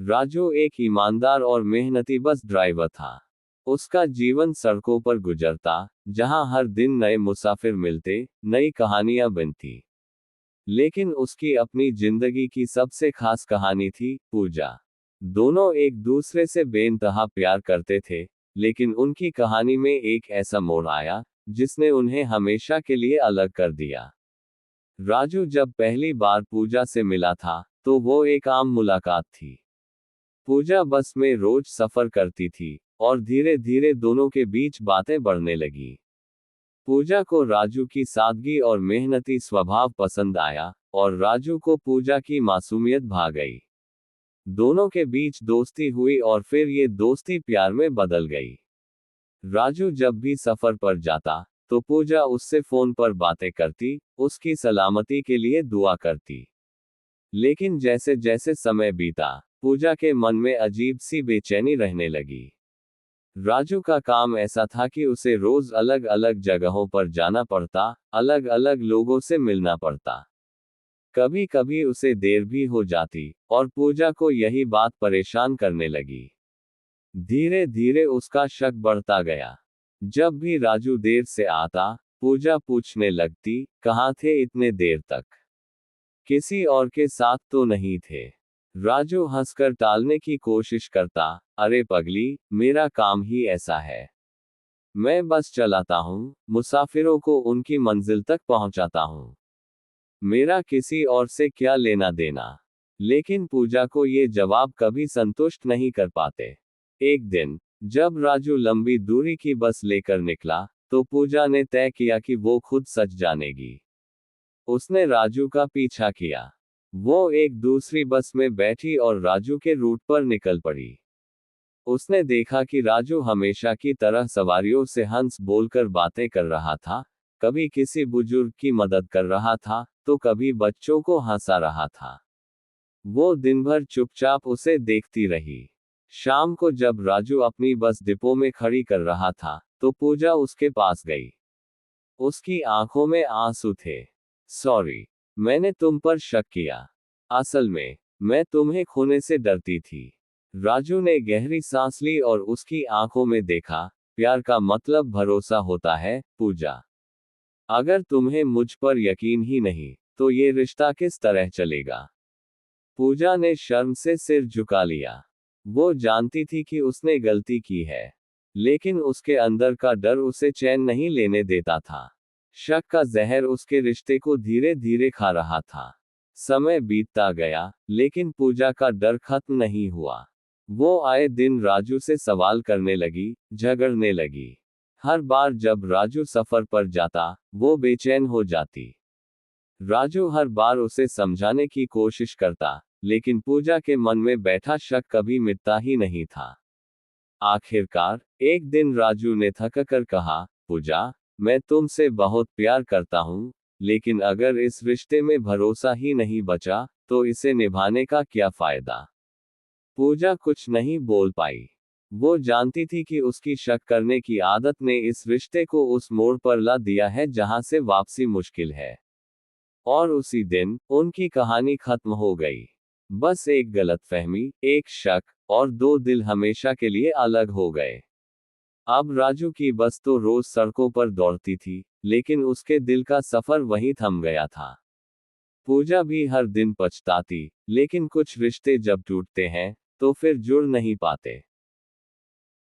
राजू एक ईमानदार और मेहनती बस ड्राइवर था। उसका जीवन सड़कों पर गुजरता, जहां हर दिन नए मुसाफिर मिलते, नई कहानियां बनती। लेकिन उसकी अपनी जिंदगी की सबसे खास कहानी थी पूजा। दोनों एक दूसरे से बेइंतहा प्यार करते थे, लेकिन उनकी कहानी में एक ऐसा मोड़ आया जिसने उन्हें हमेशा के लिए अलग कर दिया। राजू जब पहली बार पूजा से मिला था, तो वो एक आम मुलाकात थी। पूजा बस में रोज सफर करती थी, और धीरे धीरे दोनों के बीच बातें बढ़ने लगी। पूजा को राजू की सादगी और मेहनती स्वभाव पसंद आया, और राजू को पूजा की मासूमियत भा गई। दोनों के बीच दोस्ती हुई और फिर ये दोस्ती प्यार में बदल गई। राजू जब भी सफर पर जाता, तो पूजा उससे फोन पर बातें करती, उसकी सलामती के लिए दुआ करती। लेकिन जैसे जैसे समय बीता, पूजा के मन में अजीब सी बेचैनी रहने लगी। राजू का काम ऐसा था कि उसे रोज अलग अलग जगहों पर जाना पड़ता, अलग अलग लोगों से मिलना पड़ता। कभी कभी उसे देर भी हो जाती, और पूजा को यही बात परेशान करने लगी। धीरे धीरे उसका शक बढ़ता गया। जब भी राजू देर से आता, पूजा पूछने लगती, कहाँ थे इतने देर तक? किसी और के साथ तो नहीं थे? राजू हंसकर टालने की कोशिश करता, अरे पगली, मेरा काम ही ऐसा है। मैं बस चलाता हूँ, मुसाफिरों को उनकी मंजिल तक पहुंचाता हूँ। मेरा किसी और से क्या लेना देना? लेकिन पूजा को ये जवाब कभी संतुष्ट नहीं कर पाते। एक दिन, जब राजू लंबी दूरी की बस लेकर निकला, तो पूजा ने तय किया कि वो खुद सच जानेगी। उसने राजू का पीछा किया। वो एक दूसरी बस में बैठी और राजू के रूट पर निकल पड़ी। उसने देखा कि राजू हमेशा की तरह सवारियों से हंस बोलकर बातें कर रहा था, कभी किसी बुजुर्ग की मदद कर रहा था, तो कभी बच्चों को हंसा रहा था। वो दिन भर चुपचाप उसे देखती रही। शाम को जब राजू अपनी बस डिपो में खड़ी कर रहा था, तो पूजा उसके पास गई। उसकी आंखों में आंसू थे। सॉरी, मैंने तुम पर शक किया। असल में, मैं तुम्हें खोने से डरती थी। राजू ने गहरी सांस ली और उसकी आंखों में देखा, प्यार का मतलब भरोसा होता है, पूजा। अगर तुम्हें मुझ पर यकीन ही नहीं, तो ये रिश्ता किस तरह चलेगा? पूजा ने शर्म से सिर झुका लिया। वो जानती थी कि उसने गलती की है, लेकिन उसके अंदर का डर उसे चैन नहीं लेने देता था। शक का जहर उसके रिश्ते को धीरे धीरे खा रहा था। समय बीतता गया, लेकिन पूजा का डर खत्म नहीं हुआ। वो आए दिन राजू से सवाल करने लगी, झगड़ने लगी। हर बार जब राजू सफर पर जाता, वो बेचैन हो जाती। राजू हर बार उसे समझाने की कोशिश करता, लेकिन पूजा के मन में बैठा शक कभी मिटता ही नहीं था। आखिरकार, एक दिन राजू ने थककर कहा, पूजा, मैं तुमसे बहुत प्यार करता हूँ, लेकिन अगर इस रिश्ते में भरोसा ही नहीं बचा, तो इसे निभाने का क्या फायदा? पूजा कुछ नहीं बोल पाई। वो जानती थी कि उसकी शक करने की आदत ने इस रिश्ते को उस मोड़ पर ला दिया है जहां से वापसी मुश्किल है। और उसी दिन, उनकी कहानी खत्म हो गई। बस एक गलतफहमी, एक शक, और दो दिल हमेशा के लिए अलग हो गए। अब राजू की बस तो रोज सड़कों पर दौड़ती थी, लेकिन उसके दिल का सफर वहीं थम गया था। पूजा भी हर दिन पछताती, लेकिन कुछ रिश्ते जब टूटते हैं, तो फिर जुड़ नहीं पाते।